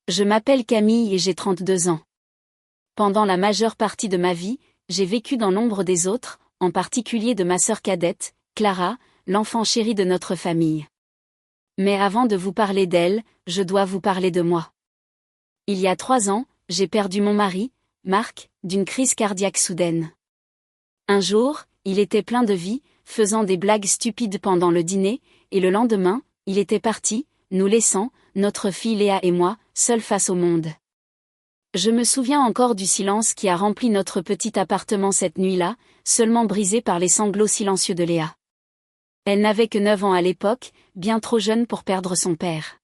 Je m'appelle Camille et j'ai 32 ans. Pendant la majeure partie de ma vie, j'ai vécu dans l'ombre des autres, en particulier de ma sœur cadette, Clara, l'enfant chéri de notre famille. Mais avant de vous parler d'elle, je dois vous parler de moi. Il y a 3 ans, j'ai perdu mon mari, Marc, d'une crise cardiaque soudaine. Un jour, il était plein de vie, faisant des blagues stupides pendant le dîner, et le lendemain, il était parti, nous laissant, notre fille Léa et moi, seuls face au monde. Je me souviens encore du silence qui a rempli notre petit appartement cette nuit-là, seulement brisé par les sanglots silencieux de Léa. Elle n'avait que 9 ans à l'époque, bien trop jeune pour perdre son père.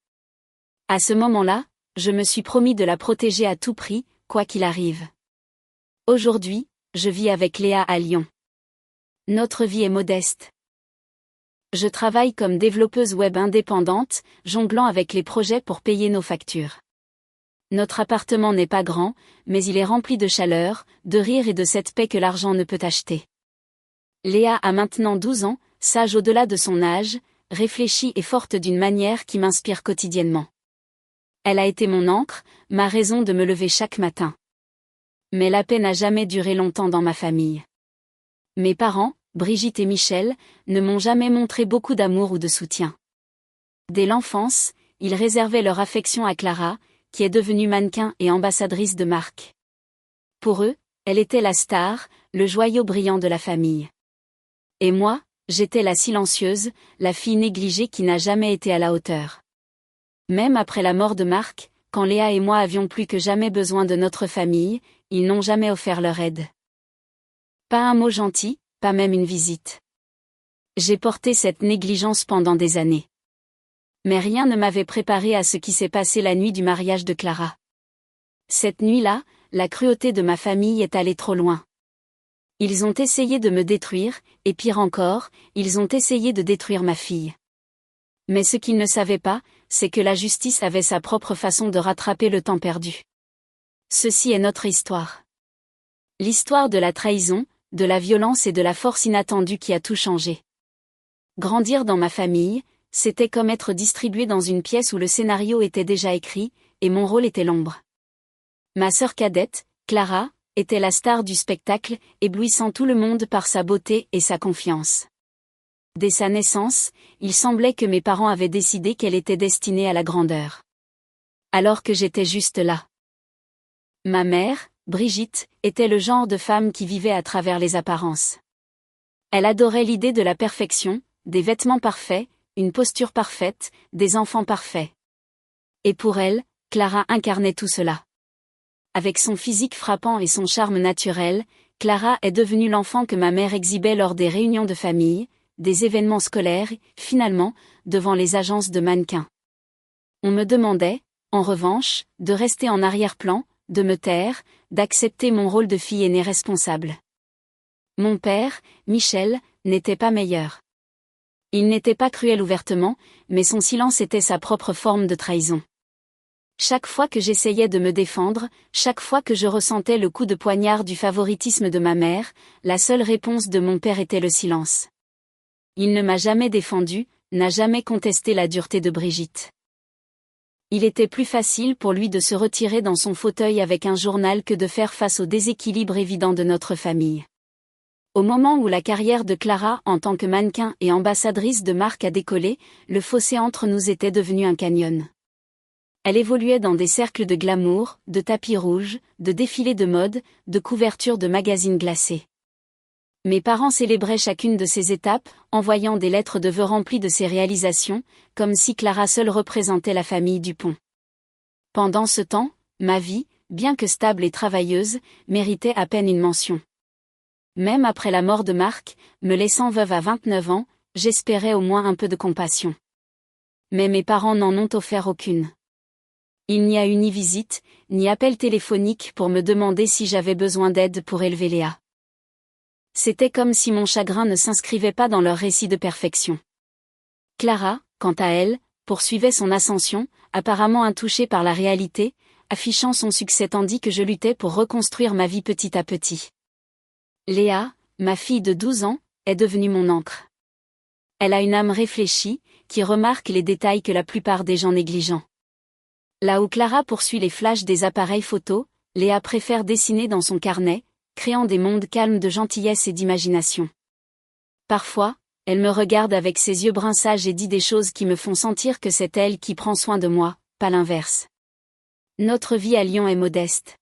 À ce moment-là, je me suis promis de la protéger à tout prix, quoi qu'il arrive. Aujourd'hui, je vis avec Léa à Lyon. Notre vie est modeste. Je travaille comme développeuse web indépendante, jonglant avec les projets pour payer nos factures. Notre appartement n'est pas grand, mais il est rempli de chaleur, de rire et de cette paix que l'argent ne peut acheter. Léa a maintenant 12 ans, sage au-delà de son âge, réfléchie et forte d'une manière qui m'inspire quotidiennement. Elle a été mon ancre, ma raison de me lever chaque matin. Mais la paix n'a jamais duré longtemps dans ma famille. Mes parents, Brigitte et Michel, ne m'ont jamais montré beaucoup d'amour ou de soutien. Dès l'enfance, ils réservaient leur affection à Clara, qui est devenue mannequin et ambassadrice de marque. Pour eux, elle était la star, le joyau brillant de la famille. Et moi, j'étais la silencieuse, la fille négligée qui n'a jamais été à la hauteur. Même après la mort de Marc, quand Léa et moi avions plus que jamais besoin de notre famille, ils n'ont jamais offert leur aide. Pas un mot gentil, pas même une visite. J'ai porté cette négligence pendant des années. Mais rien ne m'avait préparé à ce qui s'est passé la nuit du mariage de Clara. Cette nuit-là, la cruauté de ma famille est allée trop loin. Ils ont essayé de me détruire, et pire encore, ils ont essayé de détruire ma fille. Mais ce qu'ils ne savaient pas, c'est que la justice avait sa propre façon de rattraper le temps perdu. Ceci est notre histoire. L'histoire de la trahison, de la violence et de la force inattendue qui a tout changé. Grandir dans ma famille, c'était comme être distribué dans une pièce où le scénario était déjà écrit, et mon rôle était l'ombre. Ma sœur cadette, Clara, était la star du spectacle, éblouissant tout le monde par sa beauté et sa confiance. Dès sa naissance, il semblait que mes parents avaient décidé qu'elle était destinée à la grandeur. Alors que j'étais juste là. Ma mère, Brigitte, était le genre de femme qui vivait à travers les apparences. Elle adorait l'idée de la perfection, des vêtements parfaits, une posture parfaite, des enfants parfaits. Et pour elle, Clara incarnait tout cela. Avec son physique frappant et son charme naturel, Clara est devenue l'enfant que ma mère exhibait lors des réunions de famille, des événements scolaires et, finalement, devant les agences de mannequins. On me demandait, en revanche, de rester en arrière-plan, de me taire, d'accepter mon rôle de fille aînée responsable. Mon père, Michel, n'était pas meilleur. Il n'était pas cruel ouvertement, mais son silence était sa propre forme de trahison. Chaque fois que j'essayais de me défendre, chaque fois que je ressentais le coup de poignard du favoritisme de ma mère, la seule réponse de mon père était le silence. Il ne m'a jamais défendu, n'a jamais contesté la dureté de Brigitte. Il était plus facile pour lui de se retirer dans son fauteuil avec un journal que de faire face au déséquilibre évident de notre famille. Au moment où la carrière de Clara en tant que mannequin et ambassadrice de marque a décollé, le fossé entre nous était devenu un canyon. Elle évoluait dans des cercles de glamour, de tapis rouges, de défilés de mode, de couvertures de magazines glacés. Mes parents célébraient chacune de ces étapes, envoyant des lettres de vœux remplies de ses réalisations, comme si Clara seule représentait la famille Dupont. Pendant ce temps, ma vie, bien que stable et travailleuse, méritait à peine une mention. Même après la mort de Marc, me laissant veuve à 29 ans, j'espérais au moins un peu de compassion. Mais mes parents n'en ont offert aucune. Il n'y a eu ni visite, ni appel téléphonique pour me demander si j'avais besoin d'aide pour élever Léa. C'était comme si mon chagrin ne s'inscrivait pas dans leur récit de perfection. Clara, quant à elle, poursuivait son ascension, apparemment intouchée par la réalité, affichant son succès tandis que je luttais pour reconstruire ma vie petit à petit. Léa, ma fille de 12 ans, est devenue mon ancre. Elle a une âme réfléchie, qui remarque les détails que la plupart des gens négligent. Là où Clara poursuit les flashs des appareils photo, Léa préfère dessiner dans son carnet, créant des mondes calmes de gentillesse et d'imagination. Parfois, elle me regarde avec ses yeux bruns sages et dit des choses qui me font sentir que c'est elle qui prend soin de moi, pas l'inverse. Notre vie à Lyon est modeste.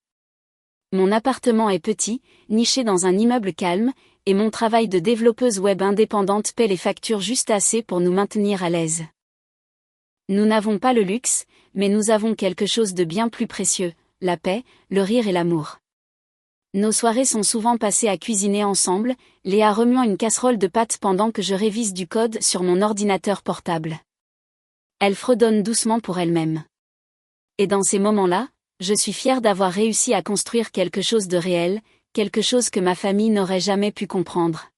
Mon appartement est petit, niché dans un immeuble calme, et mon travail de développeuse web indépendante paie les factures juste assez pour nous maintenir à l'aise. Nous n'avons pas le luxe, mais nous avons quelque chose de bien plus précieux, la paix, le rire et l'amour. Nos soirées sont souvent passées à cuisiner ensemble, Léa remuant une casserole de pâtes pendant que je révise du code sur mon ordinateur portable. Elle fredonne doucement pour elle-même. Et dans ces moments-là, je suis fière d'avoir réussi à construire quelque chose de réel, quelque chose que ma famille n'aurait jamais pu comprendre.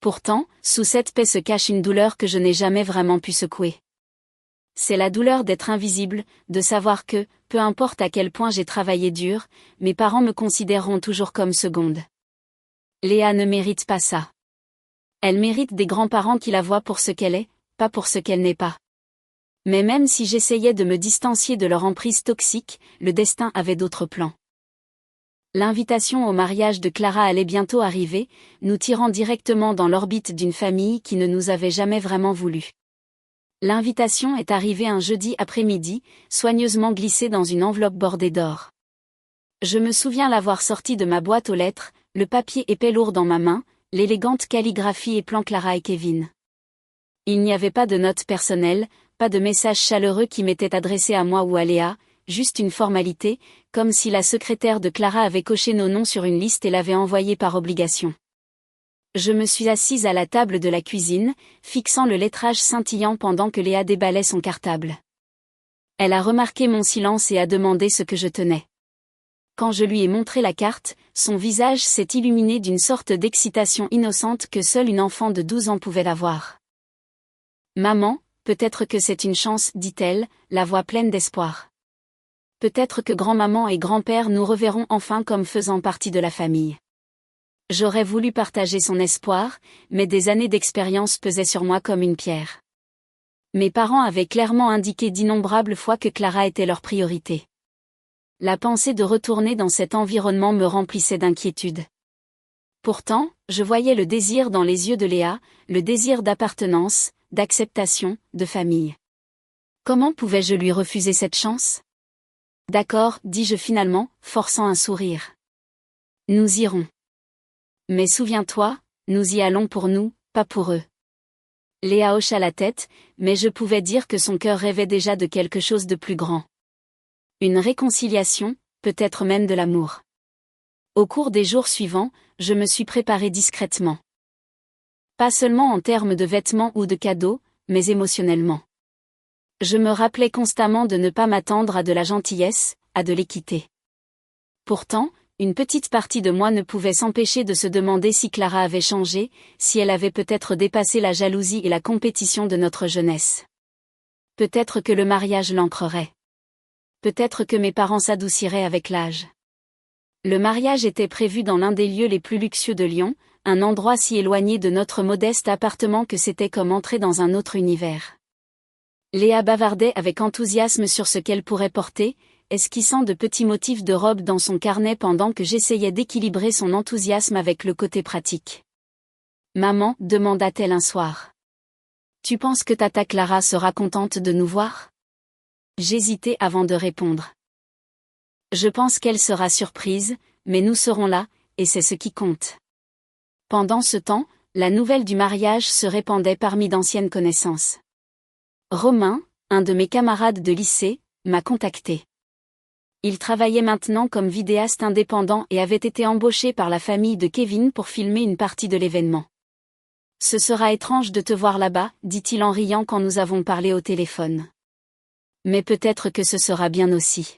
Pourtant, sous cette paix se cache une douleur que je n'ai jamais vraiment pu secouer. C'est la douleur d'être invisible, de savoir que, peu importe à quel point j'ai travaillé dur, mes parents me considéreront toujours comme seconde. Léa ne mérite pas ça. Elle mérite des grands-parents qui la voient pour ce qu'elle est, pas pour ce qu'elle n'est pas. Mais même si j'essayais de me distancier de leur emprise toxique, le destin avait d'autres plans. L'invitation au mariage de Clara allait bientôt arriver, nous tirant directement dans l'orbite d'une famille qui ne nous avait jamais vraiment voulu. L'invitation est arrivée un jeudi après-midi, soigneusement glissée dans une enveloppe bordée d'or. Je me souviens l'avoir sortie de ma boîte aux lettres, le papier épais lourd dans ma main, l'élégante calligraphie et plan Clara et Kevin. Il n'y avait pas de note personnelle, pas de message chaleureux qui m'était adressé à moi ou à Léa, juste une formalité, comme si la secrétaire de Clara avait coché nos noms sur une liste et l'avait envoyé par obligation. Je me suis assise à la table de la cuisine, fixant le lettrage scintillant pendant que Léa déballait son cartable. Elle a remarqué mon silence et a demandé ce que je tenais. Quand je lui ai montré la carte, son visage s'est illuminé d'une sorte d'excitation innocente que seule une enfant de 12 ans pouvait avoir. « Maman, peut-être que c'est une chance, dit-elle, la voix pleine d'espoir. Peut-être que grand-maman et grand-père nous reverront enfin comme faisant partie de la famille. » J'aurais voulu partager son espoir, mais des années d'expérience pesaient sur moi comme une pierre. Mes parents avaient clairement indiqué d'innombrables fois que Clara était leur priorité. La pensée de retourner dans cet environnement me remplissait d'inquiétude. Pourtant, je voyais le désir dans les yeux de Léa, le désir d'appartenance, d'acceptation, de famille. Comment pouvais-je lui refuser cette chance ? D'accord, dis-je finalement, forçant un sourire. Nous irons. Mais souviens-toi, nous y allons pour nous, pas pour eux. Léa hocha la tête, mais je pouvais dire que son cœur rêvait déjà de quelque chose de plus grand. Une réconciliation, peut-être même de l'amour. Au cours des jours suivants, je me suis préparée discrètement. Pas seulement en termes de vêtements ou de cadeaux, mais émotionnellement. Je me rappelais constamment de ne pas m'attendre à de la gentillesse, à de l'équité. Pourtant, une petite partie de moi ne pouvait s'empêcher de se demander si Clara avait changé, si elle avait peut-être dépassé la jalousie et la compétition de notre jeunesse. Peut-être que le mariage l'ancrerait. Peut-être que mes parents s'adouciraient avec l'âge. Le mariage était prévu dans l'un des lieux les plus luxueux de Lyon, un endroit si éloigné de notre modeste appartement que c'était comme entrer dans un autre univers. Léa bavardait avec enthousiasme sur ce qu'elle pourrait porter, esquissant de petits motifs de robe dans son carnet pendant que j'essayais d'équilibrer son enthousiasme avec le côté pratique. « Maman, demanda-t-elle un soir. Tu penses que tata Clara sera contente de nous voir ? » J'hésitais avant de répondre. Je pense qu'elle sera surprise, mais nous serons là, et c'est ce qui compte. Pendant ce temps, la nouvelle du mariage se répandait parmi d'anciennes connaissances. Romain, un de mes camarades de lycée, m'a contacté. Il travaillait maintenant comme vidéaste indépendant et avait été embauché par la famille de Kevin pour filmer une partie de l'événement. « Ce sera étrange de te voir là-bas, dit-il en riant quand nous avons parlé au téléphone. Mais peut-être que ce sera bien aussi.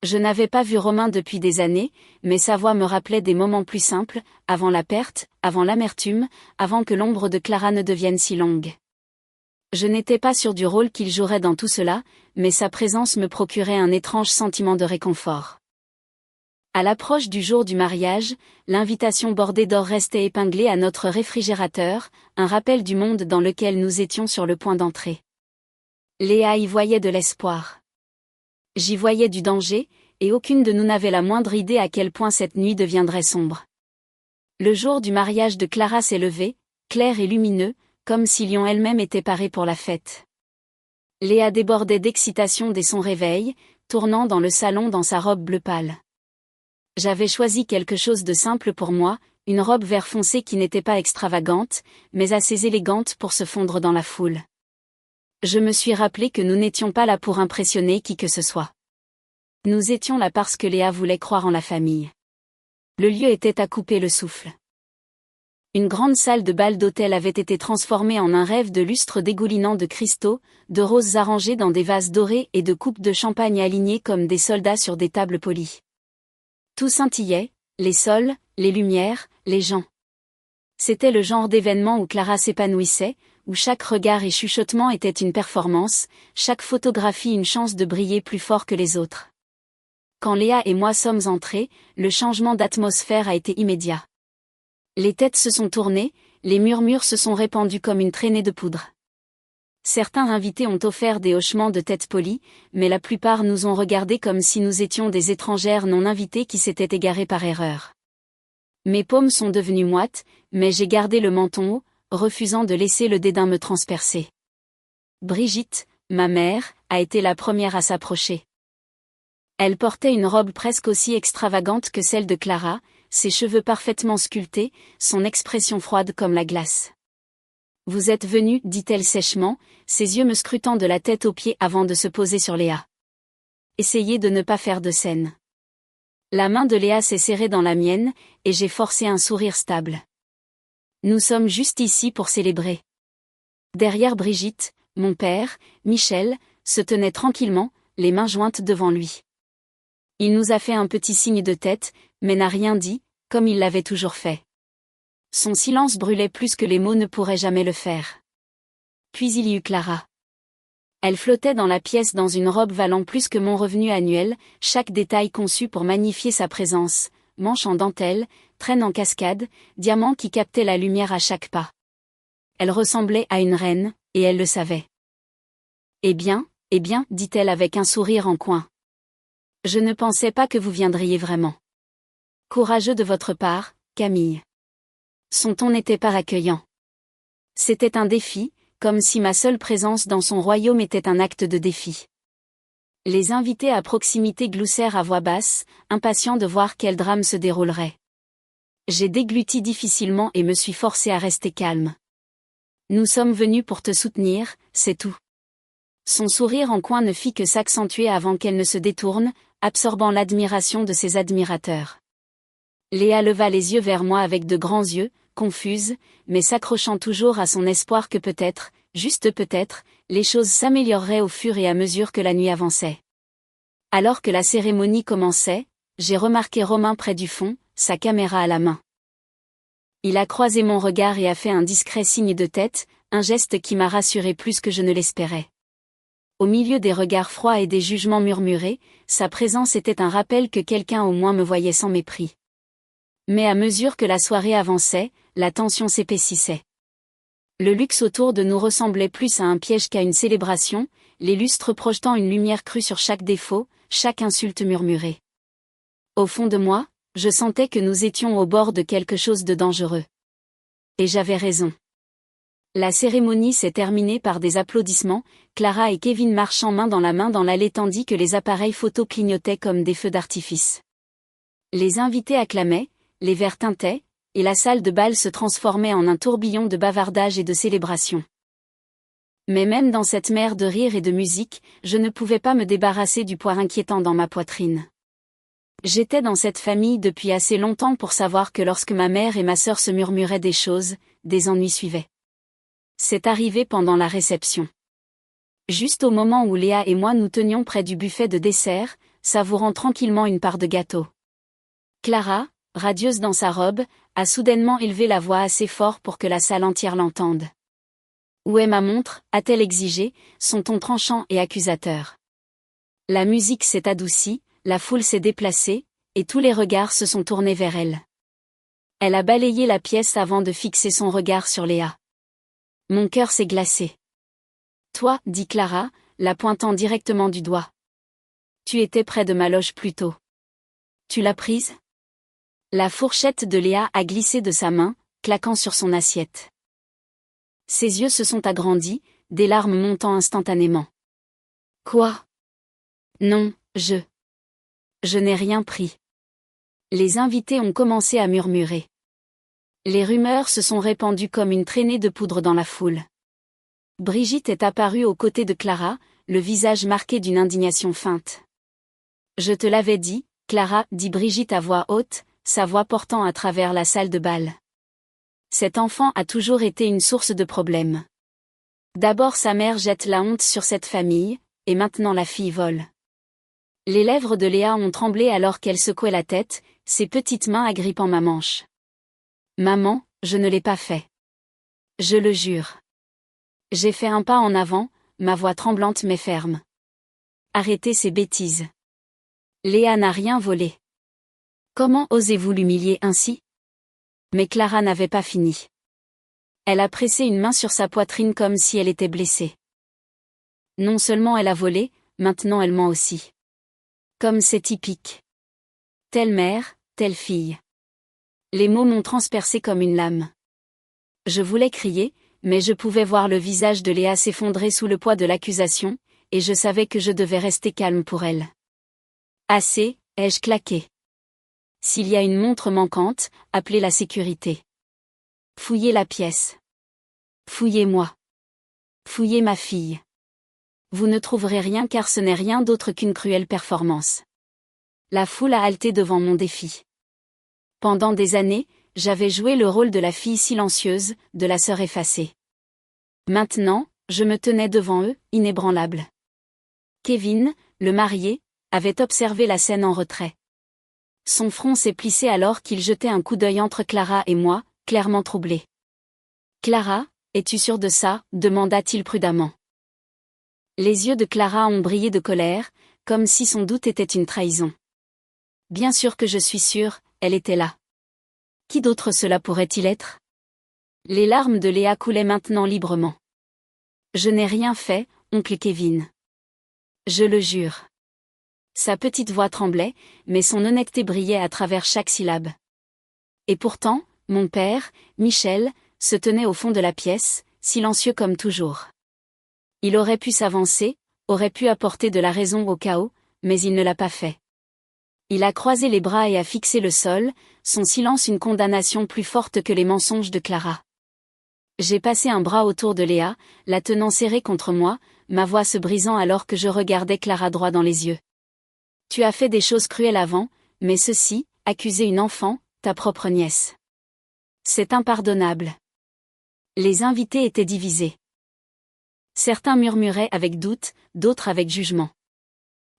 Je n'avais pas vu Romain depuis des années, mais sa voix me rappelait des moments plus simples, avant la perte, avant l'amertume, avant que l'ombre de Clara ne devienne si longue. Je n'étais pas sûre du rôle qu'il jouerait dans tout cela, mais sa présence me procurait un étrange sentiment de réconfort. À l'approche du jour du mariage, l'invitation bordée d'or restait épinglée à notre réfrigérateur, un rappel du monde dans lequel nous étions sur le point d'entrer. Léa y voyait de l'espoir. J'y voyais du danger, et aucune de nous n'avait la moindre idée à quel point cette nuit deviendrait sombre. Le jour du mariage de Clara s'est levé, clair et lumineux, comme si Lyon elle-même était parée pour la fête. Léa débordait d'excitation dès son réveil, tournant dans le salon dans sa robe bleu pâle. J'avais choisi quelque chose de simple pour moi, une robe vert foncé qui n'était pas extravagante, mais assez élégante pour se fondre dans la foule. Je me suis rappelé que nous n'étions pas là pour impressionner qui que ce soit. Nous étions là parce que Léa voulait croire en la famille. Le lieu était à couper le souffle. Une grande salle de bal d'hôtel avait été transformée en un rêve de lustres dégoulinant de cristaux, de roses arrangées dans des vases dorés et de coupes de champagne alignées comme des soldats sur des tables polies. Tout scintillait, les sols, les lumières, les gens. C'était le genre d'événement où Clara s'épanouissait, où chaque regard et chuchotement était une performance, chaque photographie une chance de briller plus fort que les autres. Quand Léa et moi sommes entrés, le changement d'atmosphère a été immédiat. Les têtes se sont tournées, les murmures se sont répandus comme une traînée de poudre. Certains invités ont offert des hochements de tête polis, mais la plupart nous ont regardés comme si nous étions des étrangères non invitées qui s'étaient égarées par erreur. Mes paumes sont devenues moites, mais j'ai gardé le menton haut, refusant de laisser le dédain me transpercer. Brigitte, ma mère, a été la première à s'approcher. Elle portait une robe presque aussi extravagante que celle de Clara, ses cheveux parfaitement sculptés, son expression froide comme la glace. « Vous êtes venu, dit-elle sèchement, ses yeux me scrutant de la tête aux pieds avant de se poser sur Léa. Essayez de ne pas faire de scène. La main de Léa s'est serrée dans la mienne, et j'ai forcé un sourire stable. Nous sommes juste ici pour célébrer. Derrière Brigitte, mon père, Michel, se tenait tranquillement, les mains jointes devant lui. Il nous a fait un petit signe de tête, mais n'a rien dit, comme il l'avait toujours fait. Son silence brûlait plus que les mots ne pourraient jamais le faire. Puis il y eut Clara. Elle flottait dans la pièce dans une robe valant plus que mon revenu annuel, chaque détail conçu pour magnifier sa présence, manches en dentelle, traîne en cascade, diamants qui captaient la lumière à chaque pas. Elle ressemblait à une reine, et elle le savait. Eh bien, dit-elle avec un sourire en coin. Je ne pensais pas que vous viendriez vraiment. Courageux de votre part, Camille. Son ton n'était pas accueillant. C'était un défi, comme si ma seule présence dans son royaume était un acte de défi. Les invités à proximité gloussèrent à voix basse, impatients de voir quel drame se déroulerait. J'ai dégluti difficilement et me suis forcé à rester calme. Nous sommes venus pour te soutenir, c'est tout. Son sourire en coin ne fit que s'accentuer avant qu'elle ne se détourne, absorbant l'admiration de ses admirateurs. Léa leva les yeux vers moi avec de grands yeux, confuse, mais s'accrochant toujours à son espoir que peut-être, juste peut-être, les choses s'amélioreraient au fur et à mesure que la nuit avançait. Alors que la cérémonie commençait, j'ai remarqué Romain près du fond, sa caméra à la main. Il a croisé mon regard et a fait un discret signe de tête, un geste qui m'a rassuré plus que je ne l'espérais. Au milieu des regards froids et des jugements murmurés, sa présence était un rappel que quelqu'un au moins me voyait sans mépris. Mais à mesure que la soirée avançait, la tension s'épaississait. Le luxe autour de nous ressemblait plus à un piège qu'à une célébration, les lustres projetant une lumière crue sur chaque défaut, chaque insulte murmurée. Au fond de moi, je sentais que nous étions au bord de quelque chose de dangereux. Et j'avais raison. La cérémonie s'est terminée par des applaudissements, Clara et Kevin marchant main dans l'allée tandis que les appareils photo clignotaient comme des feux d'artifice. Les invités acclamaient, les verres tintaient, et la salle de bal se transformait en un tourbillon de bavardage et de célébration. Mais même dans cette mer de rire et de musique, je ne pouvais pas me débarrasser du poids inquiétant dans ma poitrine. J'étais dans cette famille depuis assez longtemps pour savoir que lorsque ma mère et ma sœur se murmuraient des choses, des ennuis suivaient. C'est arrivé pendant la réception. Juste au moment où Léa et moi nous tenions près du buffet de dessert, savourant tranquillement une part de gâteau. Clara, radieuse dans sa robe, a soudainement élevé la voix assez fort pour que la salle entière l'entende. « Où est ma montre ?» a-t-elle exigé, son ton tranchant et accusateur. La musique s'est adoucie, la foule s'est déplacée, et tous les regards se sont tournés vers elle. Elle a balayé la pièce avant de fixer son regard sur Léa. Mon cœur s'est glacé. « Toi, dit Clara, la pointant directement du doigt. Tu étais près de ma loge plus tôt. Tu l'as prise? La fourchette de Léa a glissé de sa main, claquant sur son assiette. Ses yeux se sont agrandis, des larmes montant instantanément. Quoi? Non, je n'ai rien pris. Les invités ont commencé à murmurer. Les rumeurs se sont répandues comme une traînée de poudre dans la foule. Brigitte est apparue aux côtés de Clara, le visage marqué d'une indignation feinte. Je te l'avais dit, Clara, dit Brigitte à voix haute, sa voix portant à travers la salle de bal. Cet enfant a toujours été une source de problèmes. D'abord sa mère jette la honte sur cette famille, et maintenant la fille vole. Les lèvres de Léa ont tremblé alors qu'elle secouait la tête, ses petites mains agrippant ma manche. Maman, je ne l'ai pas fait. Je le jure. J'ai fait un pas en avant, ma voix tremblante mais ferme. Arrêtez ces bêtises. Léa n'a rien volé. Comment osez-vous l'humilier ainsi? Mais Clara n'avait pas fini. Elle a pressé une main sur sa poitrine comme si elle était blessée. Non seulement elle a volé, maintenant elle ment aussi. Comme c'est typique. Telle mère, telle fille. Les mots m'ont transpercé comme une lame. Je voulais crier, mais je pouvais voir le visage de Léa s'effondrer sous le poids de l'accusation, et je savais que je devais rester calme pour elle. Assez, ai-je claqué. S'il y a une montre manquante, appelez la sécurité. Fouillez la pièce. Fouillez-moi. Fouillez ma fille. Vous ne trouverez rien car ce n'est rien d'autre qu'une cruelle performance. La foule a halté devant mon défi. Pendant des années, j'avais joué le rôle de la fille silencieuse, de la sœur effacée. Maintenant, je me tenais devant eux, inébranlable. Kevin, le marié, avait observé la scène en retrait. Son front s'est plissé alors qu'il jetait un coup d'œil entre Clara et moi, clairement troublé. « Clara, es-tu sûre de ça ?» demanda-t-il prudemment. Les yeux de Clara ont brillé de colère, comme si son doute était une trahison. « Bien sûr que je suis sûre, elle était là. Qui d'autre cela pourrait-il être ?» Les larmes de Léa coulaient maintenant librement. « Je n'ai rien fait, oncle Kevin. Je le jure. » Sa petite voix tremblait, mais son honnêteté brillait à travers chaque syllabe. Et pourtant, mon père, Michel, se tenait au fond de la pièce, silencieux comme toujours. Il aurait pu s'avancer, aurait pu apporter de la raison au chaos, mais il ne l'a pas fait. Il a croisé les bras et a fixé le sol, son silence une condamnation plus forte que les mensonges de Clara. J'ai passé un bras autour de Léa, la tenant serrée contre moi, ma voix se brisant alors que je regardais Clara droit dans les yeux. Tu as fait des choses cruelles avant, mais ceci, accuser une enfant, ta propre nièce. C'est impardonnable. Les invités étaient divisés. Certains murmuraient avec doute, d'autres avec jugement.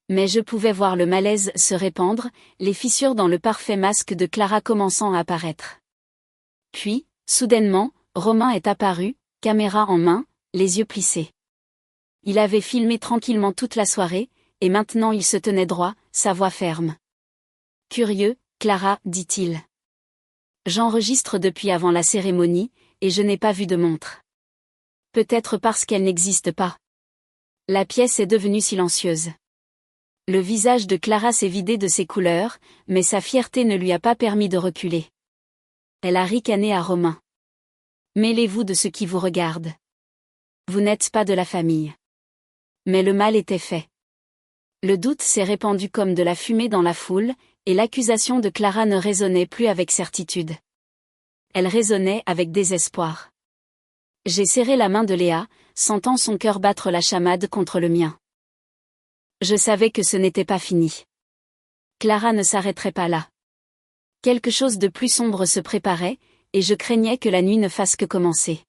Mais je pouvais voir le malaise se répandre, les fissures dans le parfait masque de Clara commençant à apparaître. Puis, soudainement, Romain est apparu, caméra en main, les yeux plissés. Il avait filmé tranquillement toute la soirée, et maintenant il se tenait droit, sa voix ferme. « Curieux, Clara, dit-il. J'enregistre depuis avant la cérémonie, et je n'ai pas vu de montre. Peut-être parce qu'elle n'existe pas. » La pièce est devenue silencieuse. Le visage de Clara s'est vidé de ses couleurs, mais sa fierté ne lui a pas permis de reculer. Elle a ricané à Romain. « Mêlez-vous de ce qui vous regarde. Vous n'êtes pas de la famille. » Mais le mal était fait. Le doute s'est répandu comme de la fumée dans la foule, et l'accusation de Clara ne résonnait plus avec certitude. Elle résonnait avec désespoir. J'ai serré la main de Léa, sentant son cœur battre la chamade contre le mien. Je savais que ce n'était pas fini. Clara ne s'arrêterait pas là. Quelque chose de plus sombre se préparait, et je craignais que la nuit ne fasse que commencer.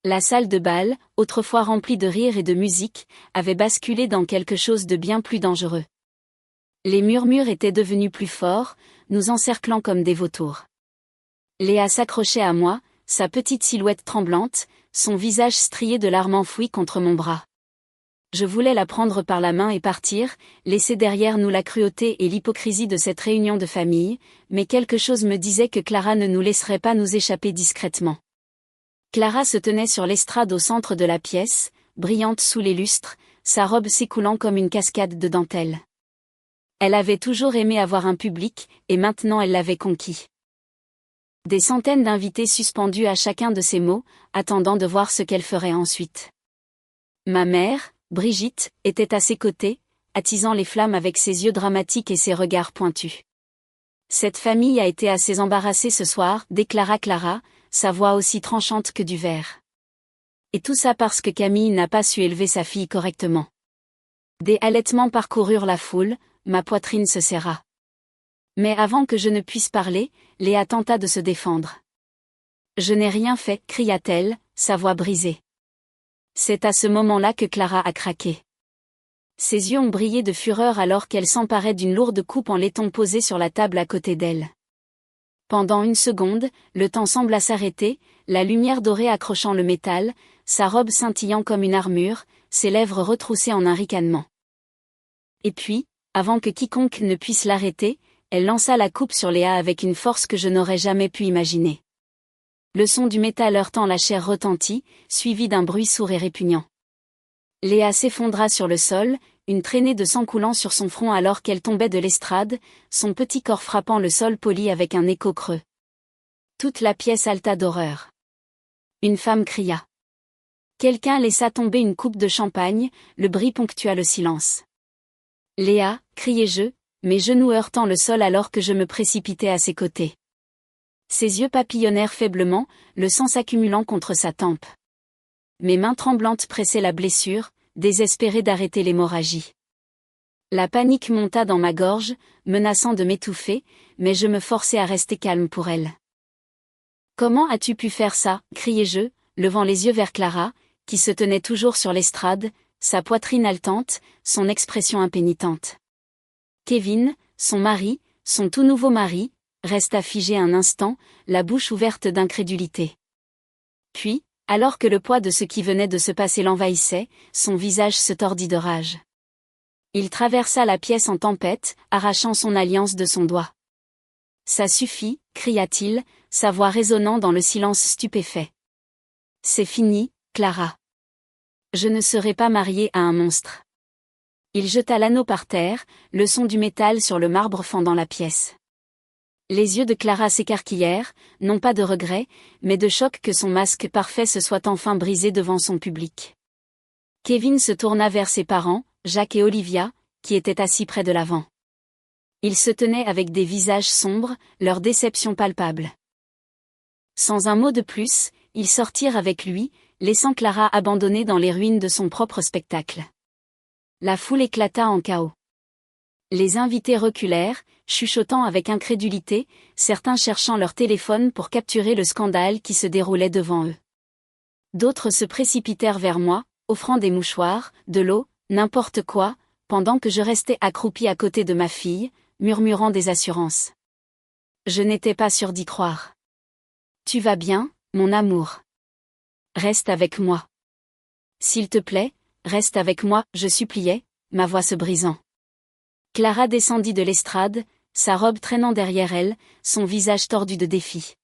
La salle de bal, autrefois remplie de rires et de musique, avait basculé dans quelque chose de bien plus dangereux. Les murmures étaient devenus plus forts, nous encerclant comme des vautours. Léa s'accrochait à moi, sa petite silhouette tremblante, son visage strié de larmes enfouies contre mon bras. Je voulais la prendre par la main et partir, laisser derrière nous la cruauté et l'hypocrisie de cette réunion de famille, mais quelque chose me disait que Clara ne nous laisserait pas nous échapper discrètement. Clara se tenait sur l'estrade au centre de la pièce, brillante sous les lustres, sa robe s'écoulant comme une cascade de dentelle. Elle avait toujours aimé avoir un public, et maintenant elle l'avait conquis. Des centaines d'invités suspendus à chacun de ses mots, attendant de voir ce qu'elle ferait ensuite. Ma mère, Brigitte, était à ses côtés, attisant les flammes avec ses yeux dramatiques et ses regards pointus. Cette famille a été assez embarrassée ce soir, déclara Clara, sa voix aussi tranchante que du verre. Et tout ça parce que Camille n'a pas su élever sa fille correctement. Des halètements parcoururent la foule, ma poitrine se serra. Mais avant que je ne puisse parler, Léa tenta de se défendre. « Je n'ai rien fait, cria-t-elle, sa voix brisée. C'est à ce moment-là que Clara a craqué. Ses yeux ont brillé de fureur alors qu'elle s'emparait d'une lourde coupe en laiton posée sur la table à côté d'elle. Pendant une seconde, le temps sembla s'arrêter, la lumière dorée accrochant le métal, sa robe scintillant comme une armure, ses lèvres retroussées en un ricanement. Et puis, avant que quiconque ne puisse l'arrêter, elle lança la coupe sur Léa avec une force que je n'aurais jamais pu imaginer. Le son du métal heurtant la chair retentit, suivi d'un bruit sourd et répugnant. Léa s'effondra sur le sol, une traînée de sang coulant sur son front alors qu'elle tombait de l'estrade, son petit corps frappant le sol poli avec un écho creux. Toute la pièce haleta d'horreur. Une femme cria. Quelqu'un laissa tomber une coupe de champagne, le bruit ponctua le silence. Léa, criai-je, mes genoux heurtant le sol alors que je me précipitais à ses côtés. Ses yeux papillonnèrent faiblement, le sang s'accumulant contre sa tempe. Mes mains tremblantes pressaient la blessure, désespérées d'arrêter l'hémorragie. La panique monta dans ma gorge, menaçant de m'étouffer, mais je me forçai à rester calme pour elle. « Comment as-tu pu faire ça » criai-je, levant les yeux vers Clara, qui se tenait toujours sur l'estrade, sa poitrine haletante, son expression impénitente. Kevin, son mari, son tout nouveau mari, resta figé un instant, la bouche ouverte d'incrédulité. Puis, alors que le poids de ce qui venait de se passer l'envahissait, son visage se tordit de rage. Il traversa la pièce en tempête, arrachant son alliance de son doigt. « Ça suffit » cria-t-il, sa voix résonnant dans le silence stupéfait. « C'est fini, Clara. Je ne serai pas marié à un monstre. » Il jeta l'anneau par terre, le son du métal sur le marbre fendant la pièce. Les yeux de Clara s'écarquillèrent, non pas de regret, mais de choc que son masque parfait se soit enfin brisé devant son public. Kevin se tourna vers ses parents, Jacques et Olivia, qui étaient assis près de l'avant. Ils se tenaient avec des visages sombres, leur déception palpable. Sans un mot de plus, ils sortirent avec lui, laissant Clara abandonnée dans les ruines de son propre spectacle. La foule éclata en chaos. Les invités reculèrent, chuchotant avec incrédulité, certains cherchant leur téléphone pour capturer le scandale qui se déroulait devant eux. D'autres se précipitèrent vers moi, offrant des mouchoirs, de l'eau, n'importe quoi, pendant que je restais accroupie à côté de ma fille, murmurant des assurances. Je n'étais pas sûre d'y croire. « Tu vas bien, mon amour. Reste avec moi. S'il te plaît, reste avec moi, je suppliais, ma voix se brisant. » Clara descendit de l'estrade, sa robe traînant derrière elle, son visage tordu de défi.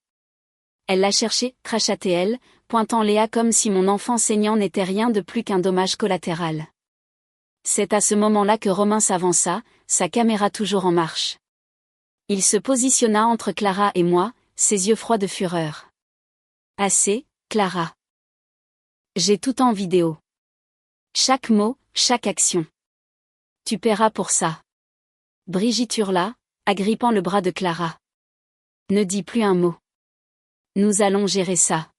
Elle l'a cherché, cracha-t-elle, pointant Léa comme si mon enfant saignant n'était rien de plus qu'un dommage collatéral. C'est à ce moment-là que Romain s'avança, sa caméra toujours en marche. Il se positionna entre Clara et moi, ses yeux froids de fureur. « Assez, Clara. J'ai tout en vidéo. Chaque mot, chaque action. Tu paieras pour ça. » Brigitte hurla, agrippant le bras de Clara. « Ne dis plus un mot. Nous allons gérer ça. »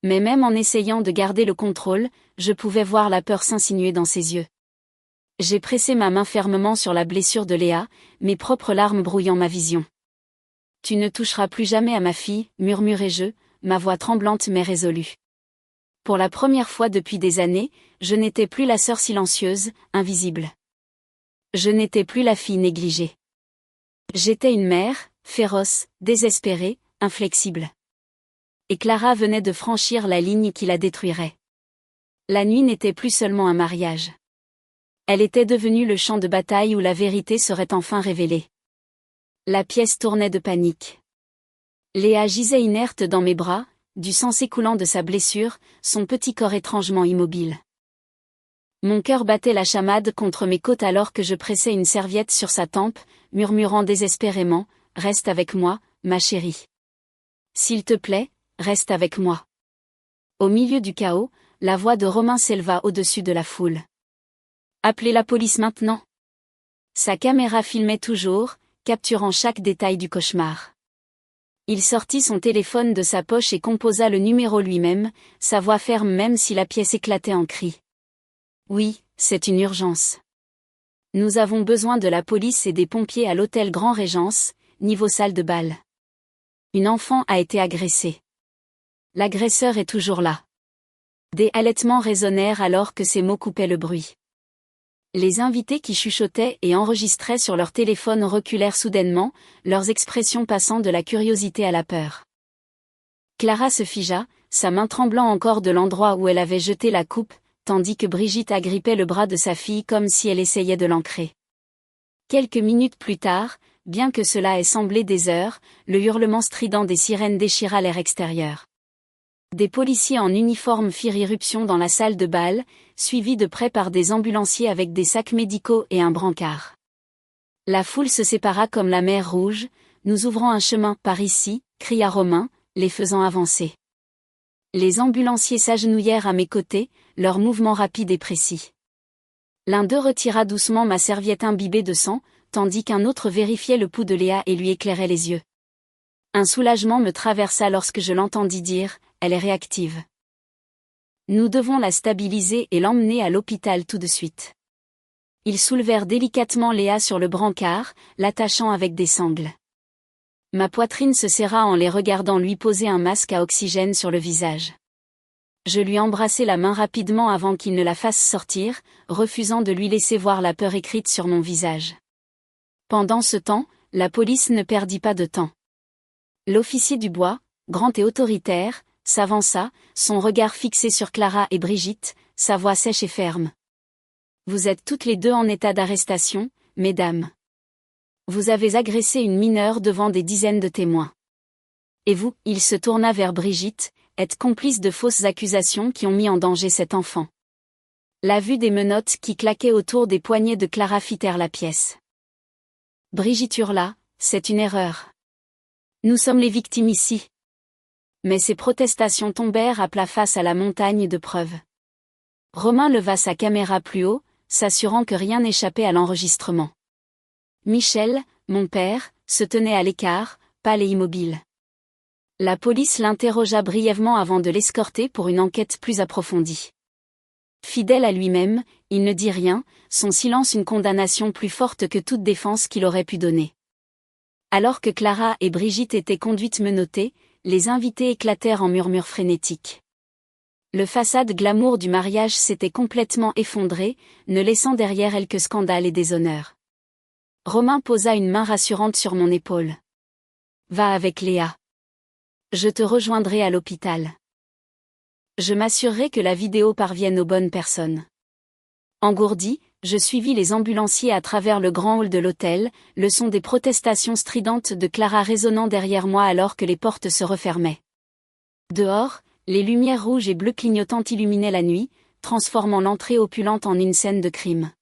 Mais même en essayant de garder le contrôle, je pouvais voir la peur s'insinuer dans ses yeux. J'ai pressé ma main fermement sur la blessure de Léa, mes propres larmes brouillant ma vision. « Tu ne toucheras plus jamais à ma fille, » murmurai-je, ma voix tremblante mais résolue. Pour la première fois depuis des années, je n'étais plus la sœur silencieuse, invisible. Je n'étais plus la fille négligée. J'étais une mère, féroce, désespérée, inflexible. Et Clara venait de franchir la ligne qui la détruirait. La nuit n'était plus seulement un mariage. Elle était devenue le champ de bataille où la vérité serait enfin révélée. La pièce tournait de panique. Léa gisait inerte dans mes bras, du sang s'écoulant de sa blessure, son petit corps étrangement immobile. Mon cœur battait la chamade contre mes côtes alors que je pressais une serviette sur sa tempe, murmurant désespérément, « Reste avec moi, ma chérie. S'il te plaît, reste avec moi. » Au milieu du chaos, la voix de Romain s'éleva au-dessus de la foule. « Appelez la police maintenant !» Sa caméra filmait toujours, capturant chaque détail du cauchemar. Il sortit son téléphone de sa poche et composa le numéro lui-même, sa voix ferme même si la pièce éclatait en cris. « Oui, c'est une urgence. Nous avons besoin de la police et des pompiers à l'hôtel Grand Régence, niveau salle de bal. Une enfant a été agressée. L'agresseur est toujours là. » Des halètements résonnèrent alors que ces mots coupaient le bruit. Les invités qui chuchotaient et enregistraient sur leur téléphone reculèrent soudainement, leurs expressions passant de la curiosité à la peur. Clara se figea, sa main tremblant encore de l'endroit où elle avait jeté la coupe, tandis que Brigitte agrippait le bras de sa fille comme si elle essayait de l'ancrer. Quelques minutes plus tard, bien que cela ait semblé des heures, le hurlement strident des sirènes déchira l'air extérieur. Des policiers en uniforme firent irruption dans la salle de bal, suivis de près par des ambulanciers avec des sacs médicaux et un brancard. La foule se sépara comme la mer Rouge, « Nous ouvrons un chemin par ici », cria Romain, les faisant avancer. Les ambulanciers s'agenouillèrent à mes côtés, leurs mouvements rapides et précis. L'un d'eux retira doucement ma serviette imbibée de sang, tandis qu'un autre vérifiait le pouls de Léa et lui éclairait les yeux. Un soulagement me traversa lorsque je l'entendis dire « Elle est réactive. Nous devons la stabiliser et l'emmener à l'hôpital tout de suite. » Ils soulevèrent délicatement Léa sur le brancard, l'attachant avec des sangles. Ma poitrine se serra en les regardant lui poser un masque à oxygène sur le visage. Je lui embrassai la main rapidement avant qu'il ne la fasse sortir, refusant de lui laisser voir la peur écrite sur mon visage. Pendant ce temps, la police ne perdit pas de temps. L'officier du bois, grand et autoritaire, s'avança, son regard fixé sur Clara et Brigitte, sa voix sèche et ferme. « Vous êtes toutes les deux en état d'arrestation, mesdames. Vous avez agressé une mineure devant des dizaines de témoins. Et vous, » il se tourna vers Brigitte, « êtes complice de fausses accusations qui ont mis en danger cet enfant. » La vue des menottes qui claquaient autour des poignets de Clara fit taire la pièce. Brigitte hurla, « C'est une erreur. Nous sommes les victimes ici. » Mais ces protestations tombèrent à plat face à la montagne de preuves. Romain leva sa caméra plus haut, s'assurant que rien n'échappait à l'enregistrement. Michel, mon père, se tenait à l'écart, pâle et immobile. La police l'interrogea brièvement avant de l'escorter pour une enquête plus approfondie. Fidèle à lui-même, il ne dit rien, son silence une condamnation plus forte que toute défense qu'il aurait pu donner. Alors que Clara et Brigitte étaient conduites menottées, les invités éclatèrent en murmures frénétiques. Le façade glamour du mariage s'était complètement effondré, ne laissant derrière elle que scandale et déshonneur. Romain posa une main rassurante sur mon épaule. « Va avec Léa. Je te rejoindrai à l'hôpital. Je m'assurerai que la vidéo parvienne aux bonnes personnes. » Engourdi, je suivis les ambulanciers à travers le grand hall de l'hôtel, le son des protestations stridentes de Clara résonnant derrière moi alors que les portes se refermaient. Dehors, les lumières rouges et bleues clignotantes illuminaient la nuit, transformant l'entrée opulente en une scène de crime.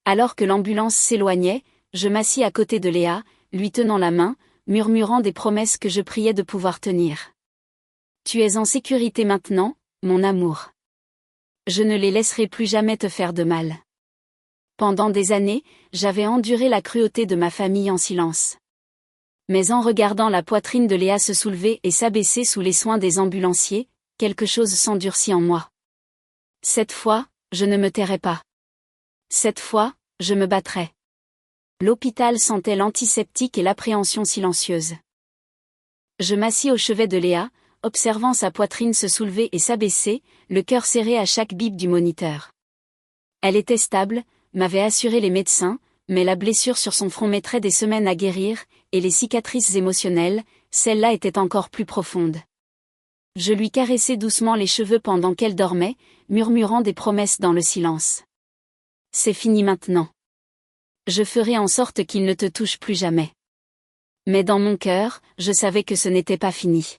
Alors que l'ambulance s'éloignait, je m'assis à côté de Léa, lui tenant la main, murmurant des promesses que je priais de pouvoir tenir. « Tu es en sécurité maintenant, mon amour. Je ne les laisserai plus jamais te faire de mal. » Pendant des années, j'avais enduré la cruauté de ma famille en silence. Mais en regardant la poitrine de Léa se soulever et s'abaisser sous les soins des ambulanciers, quelque chose s'endurcit en moi. Cette fois, je ne me tairai pas. Cette fois, je me battrai. L'hôpital sentait l'antiseptique et l'appréhension silencieuse. Je m'assis au chevet de Léa, observant sa poitrine se soulever et s'abaisser, le cœur serré à chaque bip du moniteur. Elle était stable, m'avaient assuré les médecins, mais la blessure sur son front mettrait des semaines à guérir, et les cicatrices émotionnelles, celles-là étaient encore plus profondes. Je lui caressai doucement les cheveux pendant qu'elle dormait, murmurant des promesses dans le silence. « C'est fini maintenant. Je ferai en sorte qu'il ne te touche plus jamais. » Mais dans mon cœur, je savais que ce n'était pas fini.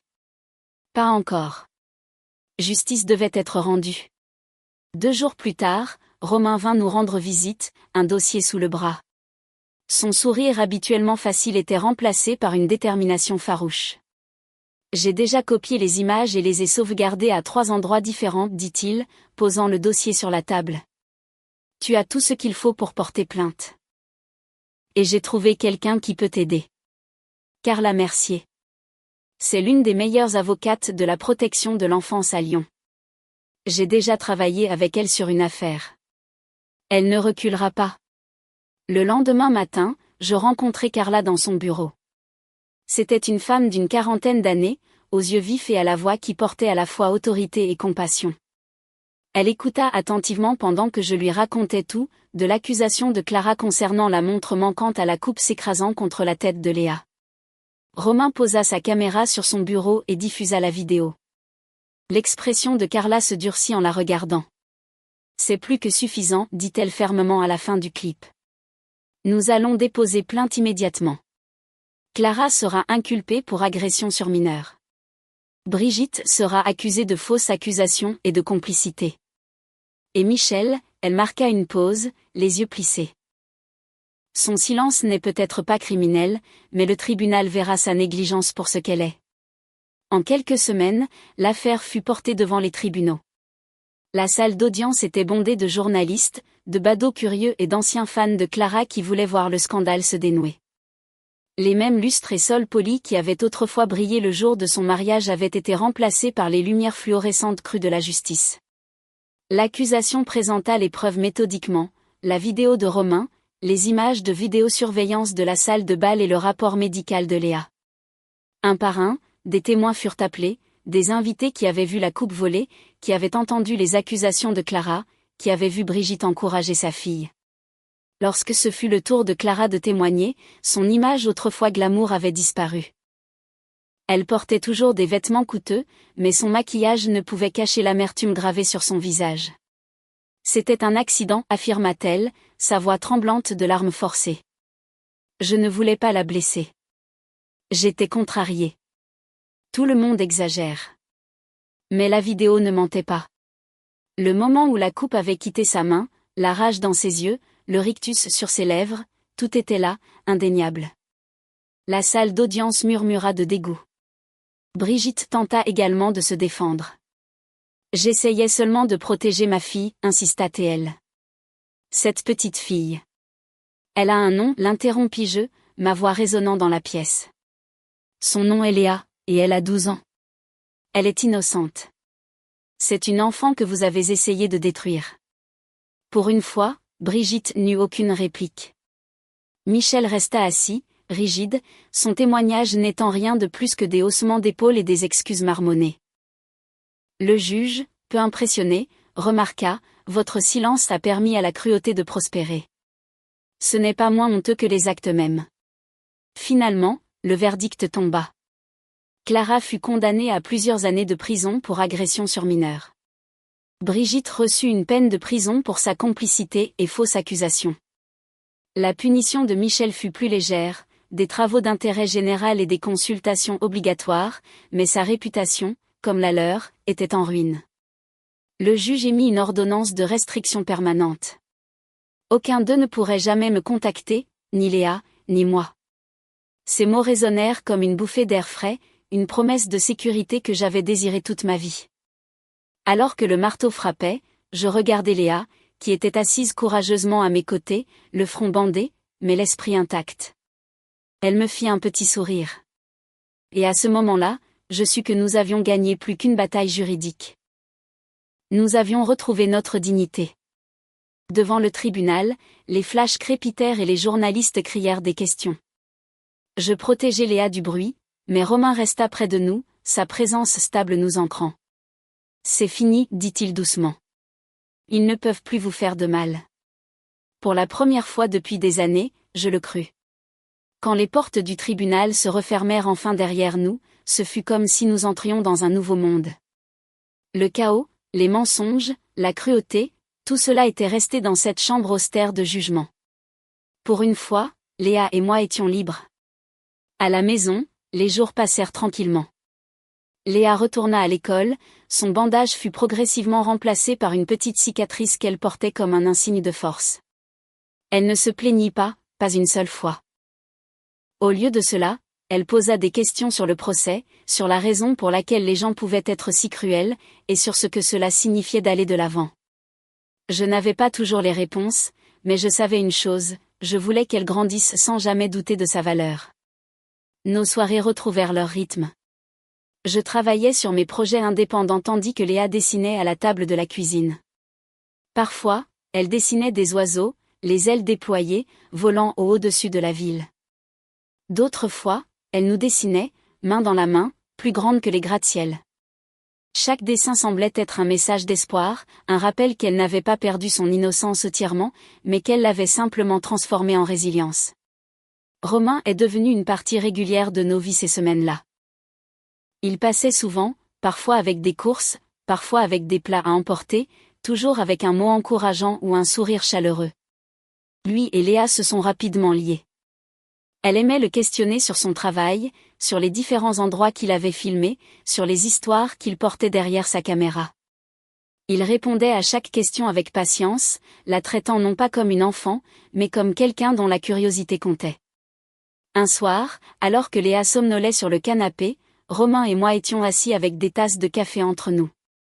Pas encore. Justice devait être rendue. 2 jours plus tard, Romain vint nous rendre visite, un dossier sous le bras. Son sourire habituellement facile était remplacé par une détermination farouche. J'ai déjà copié les images et les ai sauvegardées à 3 endroits différents, dit-il, posant le dossier sur la table. Tu as tout ce qu'il faut pour porter plainte. Et j'ai trouvé quelqu'un qui peut t'aider. Carla Mercier. C'est l'une des meilleures avocates de la protection de l'enfance à Lyon. J'ai déjà travaillé avec elle sur une affaire. Elle ne reculera pas. Le lendemain matin, je rencontrai Carla dans son bureau. C'était une femme d'une 40aine d'années, aux yeux vifs et à la voix qui portait à la fois autorité et compassion. Elle écouta attentivement pendant que je lui racontais tout, de l'accusation de Clara concernant la montre manquante à la coupe s'écrasant contre la tête de Léa. Romain posa sa caméra sur son bureau et diffusa la vidéo. L'expression de Carla se durcit en la regardant. C'est plus que suffisant, dit-elle fermement à la fin du clip. Nous allons déposer plainte immédiatement. Clara sera inculpée pour agression sur mineur. Brigitte sera accusée de fausses accusations et de complicité. Et Michel, elle marqua une pause, les yeux plissés. Son silence n'est peut-être pas criminel, mais le tribunal verra sa négligence pour ce qu'elle est. En quelques semaines, l'affaire fut portée devant les tribunaux. La salle d'audience était bondée de journalistes, de badauds curieux et d'anciens fans de Clara qui voulaient voir le scandale se dénouer. Les mêmes lustres et sols polis qui avaient autrefois brillé le jour de son mariage avaient été remplacés par les lumières fluorescentes crues de la justice. L'accusation présenta les preuves méthodiquement, la vidéo de Romain, les images de vidéosurveillance de la salle de bal et le rapport médical de Léa. Un par un, des témoins furent appelés, des invités qui avaient vu la coupe volée, qui avaient entendu les accusations de Clara, qui avaient vu Brigitte encourager sa fille. Lorsque ce fut le tour de Clara de témoigner, son image autrefois glamour avait disparu. Elle portait toujours des vêtements coûteux, mais son maquillage ne pouvait cacher l'amertume gravée sur son visage. C'était un accident, affirma-t-elle, sa voix tremblante de larmes forcées. Je ne voulais pas la blesser. J'étais contrariée. Tout le monde exagère. Mais la vidéo ne mentait pas. Le moment où la coupe avait quitté sa main, la rage dans ses yeux, le rictus sur ses lèvres, tout était là, indéniable. La salle d'audience murmura de dégoût. Brigitte tenta également de se défendre. J'essayais seulement de protéger ma fille, insista-t-elle. Cette petite fille. Elle a un nom, l'interrompis-je, ma voix résonnant dans la pièce. Son nom est Léa, et elle a 12 ans. Elle est innocente. C'est une enfant que vous avez essayé de détruire. Pour une fois, Brigitte n'eut aucune réplique. Michel resta assis, rigide, son témoignage n'étant rien de plus que des haussements d'épaules et des excuses marmonnées. Le juge, peu impressionné, remarqua, « Votre silence a permis à la cruauté de prospérer. Ce n'est pas moins honteux que les actes mêmes. » Finalement, le verdict tomba. Clara fut condamnée à plusieurs années de prison pour agression sur mineur. Brigitte reçut une peine de prison pour sa complicité et fausse accusation. La punition de Michel fut plus légère, des travaux d'intérêt général et des consultations obligatoires, mais sa réputation, comme la leur, était en ruine. Le juge émit une ordonnance de restriction permanente. Aucun d'eux ne pourrait jamais me contacter, ni Léa, ni moi. Ces mots résonnèrent comme une bouffée d'air frais, une promesse de sécurité que j'avais désirée toute ma vie. Alors que le marteau frappait, je regardais Léa, qui était assise courageusement à mes côtés, le front bandé, mais l'esprit intact. Elle me fit un petit sourire. Et à ce moment-là, je sus que nous avions gagné plus qu'une bataille juridique. Nous avions retrouvé notre dignité. Devant le tribunal, les flashs crépitèrent et les journalistes crièrent des questions. Je protégeais Léa du bruit, mais Romain resta près de nous, sa présence stable nous ancrant. C'est fini, dit-il doucement. Ils ne peuvent plus vous faire de mal. Pour la première fois depuis des années, je le crus. Quand les portes du tribunal se refermèrent enfin derrière nous, ce fut comme si nous entrions dans un nouveau monde. Le chaos, les mensonges, la cruauté, tout cela était resté dans cette chambre austère de jugement. Pour une fois, Léa et moi étions libres. À la maison, les jours passèrent tranquillement. Léa retourna à l'école, son bandage fut progressivement remplacé par une petite cicatrice qu'elle portait comme un insigne de force. Elle ne se plaignit pas une seule fois. Au lieu de cela, elle posa des questions sur le procès, sur la raison pour laquelle les gens pouvaient être si cruels, et sur ce que cela signifiait d'aller de l'avant. Je n'avais pas toujours les réponses, mais je savais une chose, je voulais qu'elle grandisse sans jamais douter de sa valeur. Nos soirées retrouvèrent leur rythme. Je travaillais sur mes projets indépendants tandis que Léa dessinait à la table de la cuisine. Parfois, elle dessinait des oiseaux, les ailes déployées, volant au-dessus de la ville. D'autres fois, elle nous dessinait, main dans la main, plus grande que les gratte-ciels. Chaque dessin semblait être un message d'espoir, un rappel qu'elle n'avait pas perdu son innocence entièrement, mais qu'elle l'avait simplement transformée en résilience. Romain est devenu une partie régulière de nos vies ces semaines-là. Il passait souvent, parfois avec des courses, parfois avec des plats à emporter, toujours avec un mot encourageant ou un sourire chaleureux. Lui et Léa se sont rapidement liés. Elle aimait le questionner sur son travail, sur les différents endroits qu'il avait filmés, sur les histoires qu'il portait derrière sa caméra. Il répondait à chaque question avec patience, la traitant non pas comme une enfant, mais comme quelqu'un dont la curiosité comptait. Un soir, alors que Léa somnolait sur le canapé, Romain et moi étions assis avec des tasses de café entre nous.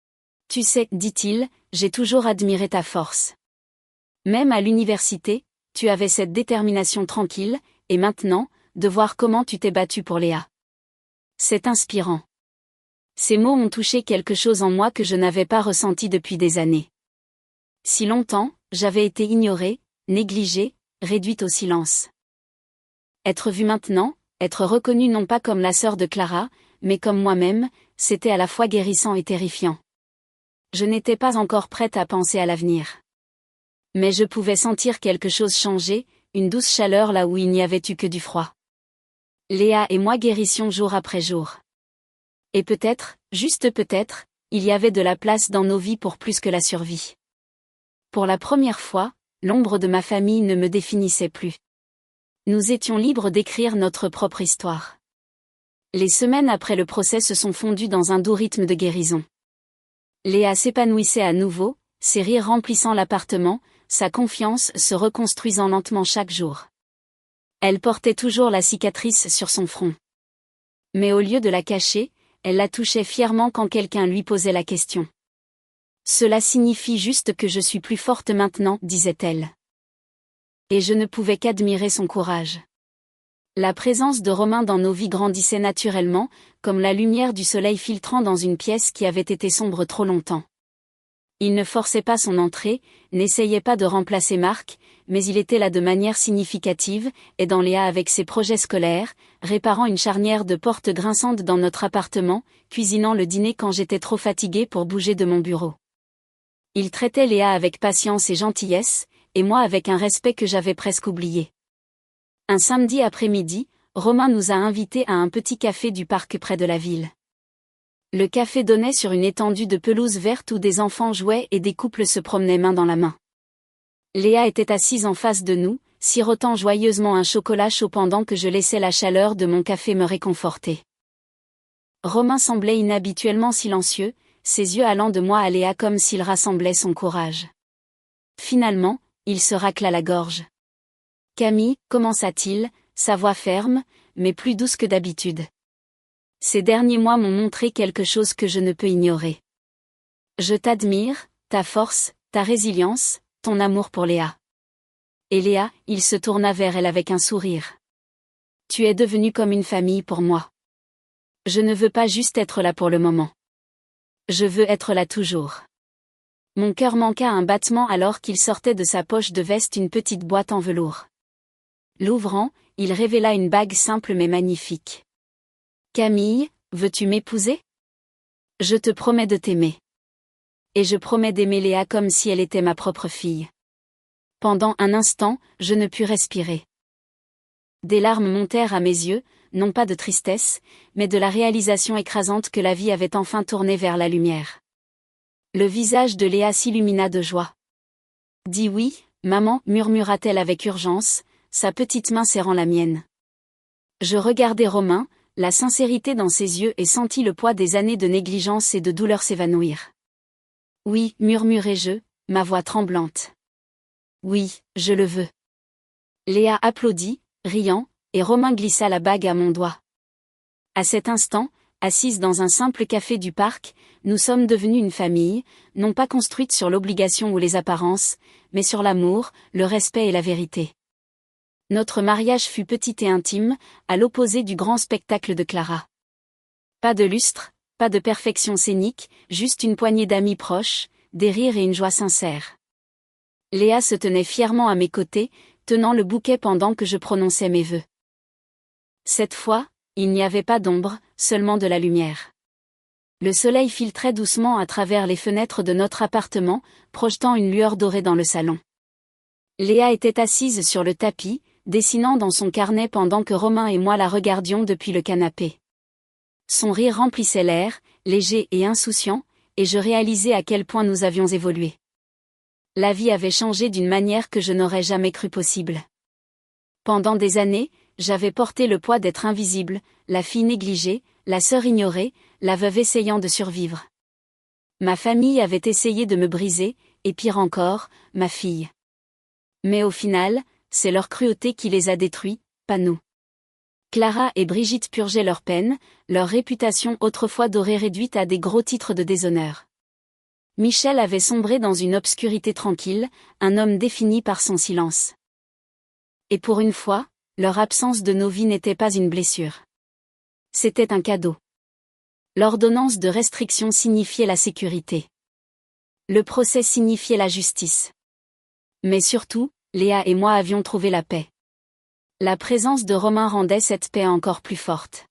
« Tu sais, dit-il, j'ai toujours admiré ta force. Même à l'université, tu avais cette détermination tranquille, et maintenant, de voir comment tu t'es battu pour Léa. C'est inspirant. » Ces mots ont touché quelque chose en moi que je n'avais pas ressenti depuis des années. Si longtemps, j'avais été ignorée, négligée, réduite au silence. Être vue maintenant, être reconnue non pas comme la sœur de Clara, mais comme moi-même, c'était à la fois guérissant et terrifiant. Je n'étais pas encore prête à penser à l'avenir. Mais je pouvais sentir quelque chose changer, une douce chaleur là où il n'y avait eu que du froid. Léa et moi guérissions jour après jour. Et peut-être, juste peut-être, il y avait de la place dans nos vies pour plus que la survie. Pour la première fois, l'ombre de ma famille ne me définissait plus. Nous étions libres d'écrire notre propre histoire. Les semaines après le procès se sont fondues dans un doux rythme de guérison. Léa s'épanouissait à nouveau, ses rires remplissant l'appartement, sa confiance se reconstruisant lentement chaque jour. Elle portait toujours la cicatrice sur son front. Mais au lieu de la cacher, elle la touchait fièrement quand quelqu'un lui posait la question. « Cela signifie juste que je suis plus forte maintenant, disait-elle. » Et je ne pouvais qu'admirer son courage. La présence de Romain dans nos vies grandissait naturellement, comme la lumière du soleil filtrant dans une pièce qui avait été sombre trop longtemps. Il ne forçait pas son entrée, n'essayait pas de remplacer Marc, mais il était là de manière significative, aidant Léa avec ses projets scolaires, réparant une charnière de porte grinçante dans notre appartement, cuisinant le dîner quand j'étais trop fatiguée pour bouger de mon bureau. Il traitait Léa avec patience et gentillesse, et moi avec un respect que j'avais presque oublié. Un samedi après-midi, Romain nous a invités à un petit café du parc près de la ville. Le café donnait sur une étendue de pelouse verte où des enfants jouaient et des couples se promenaient main dans la main. Léa était assise en face de nous, sirotant joyeusement un chocolat chaud pendant que je laissais la chaleur de mon café me réconforter. Romain semblait inhabituellement silencieux, ses yeux allant de moi à Léa comme s'il rassemblait son courage. Finalement, il se racla la gorge. « Camille, commença-t-il, sa voix ferme, mais plus douce que d'habitude. Ces derniers mois m'ont montré quelque chose que je ne peux ignorer. Je t'admire, ta force, ta résilience, ton amour pour Léa. » Et Léa, il se tourna vers elle avec un sourire. « Tu es devenue comme une famille pour moi. Je ne veux pas juste être là pour le moment. Je veux être là toujours. » Mon cœur manqua un battement alors qu'il sortait de sa poche de veste une petite boîte en velours. L'ouvrant, il révéla une bague simple mais magnifique. « Camille, veux-tu m'épouser ? Je te promets de t'aimer. Et je promets d'aimer Léa comme si elle était ma propre fille. » Pendant un instant, je ne pus respirer. Des larmes montèrent à mes yeux, non pas de tristesse, mais de la réalisation écrasante que la vie avait enfin tourné vers la lumière. Le visage de Léa s'illumina de joie. « Dis oui, maman, murmura-t-elle avec urgence, sa petite main serrant la mienne. Je regardai Romain, la sincérité dans ses yeux et sentis le poids des années de négligence et de douleur s'évanouir. Oui, murmurai-je, ma voix tremblante. Oui, je le veux. Léa applaudit, riant, et Romain glissa la bague à mon doigt. À cet instant, assise dans un simple café du parc, nous sommes devenus une famille, non pas construite sur l'obligation ou les apparences, mais sur l'amour, le respect et la vérité. Notre mariage fut petit et intime, à l'opposé du grand spectacle de Clara. Pas de lustre, pas de perfection scénique, juste une poignée d'amis proches, des rires et une joie sincère. Léa se tenait fièrement à mes côtés, tenant le bouquet pendant que je prononçais mes vœux. Cette fois, il n'y avait pas d'ombre, seulement de la lumière. Le soleil filtrait doucement à travers les fenêtres de notre appartement, projetant une lueur dorée dans le salon. Léa était assise sur le tapis, dessinant dans son carnet pendant que Romain et moi la regardions depuis le canapé. Son rire remplissait l'air, léger et insouciant, et je réalisais à quel point nous avions évolué. La vie avait changé d'une manière que je n'aurais jamais cru possible. Pendant des années, j'avais porté le poids d'être invisible, la fille négligée, la sœur ignorée, la veuve essayant de survivre. Ma famille avait essayé de me briser, et pire encore, ma fille. Mais au final, c'est leur cruauté qui les a détruits, pas nous. Clara et Brigitte purgeaient leur peine, leur réputation autrefois dorée réduite à des gros titres de déshonneur. Michel avait sombré dans une obscurité tranquille, un homme défini par son silence. Et pour une fois, leur absence de nos vies n'était pas une blessure. C'était un cadeau. L'ordonnance de restriction signifiait la sécurité. Le procès signifiait la justice. Mais surtout, Léa et moi avions trouvé la paix. La présence de Romain rendait cette paix encore plus forte.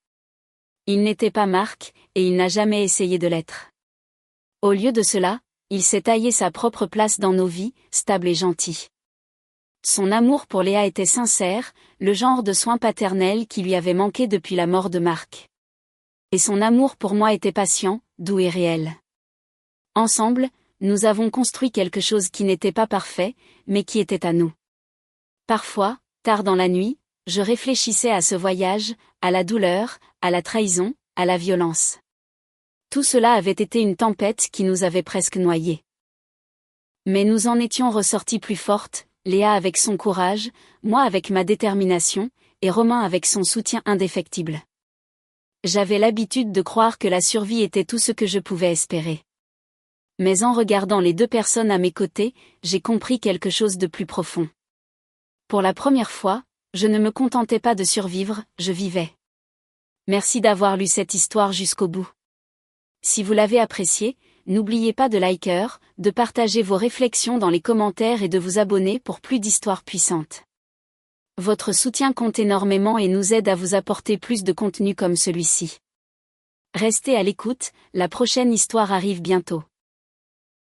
Il n'était pas Marc, et il n'a jamais essayé de l'être. Au lieu de cela, il s'est taillé sa propre place dans nos vies, stable et gentil. Son amour pour Léa était sincère, le genre de soin paternel qui lui avait manqué depuis la mort de Marc. Et son amour pour moi était patient, doux et réel. Ensemble, nous avons construit quelque chose qui n'était pas parfait, mais qui était à nous. Parfois, tard dans la nuit, je réfléchissais à ce voyage, à la douleur, à la trahison, à la violence. Tout cela avait été une tempête qui nous avait presque noyés. Mais nous en étions ressortis plus fortes, Léa avec son courage, moi avec ma détermination, et Romain avec son soutien indéfectible. J'avais l'habitude de croire que la survie était tout ce que je pouvais espérer. Mais en regardant les deux personnes à mes côtés, j'ai compris quelque chose de plus profond. Pour la première fois, je ne me contentais pas de survivre, je vivais. Merci d'avoir lu cette histoire jusqu'au bout. Si vous l'avez apprécié, n'oubliez pas de liker, de partager vos réflexions dans les commentaires et de vous abonner pour plus d'histoires puissantes. Votre soutien compte énormément et nous aide à vous apporter plus de contenu comme celui-ci. Restez à l'écoute, la prochaine histoire arrive bientôt.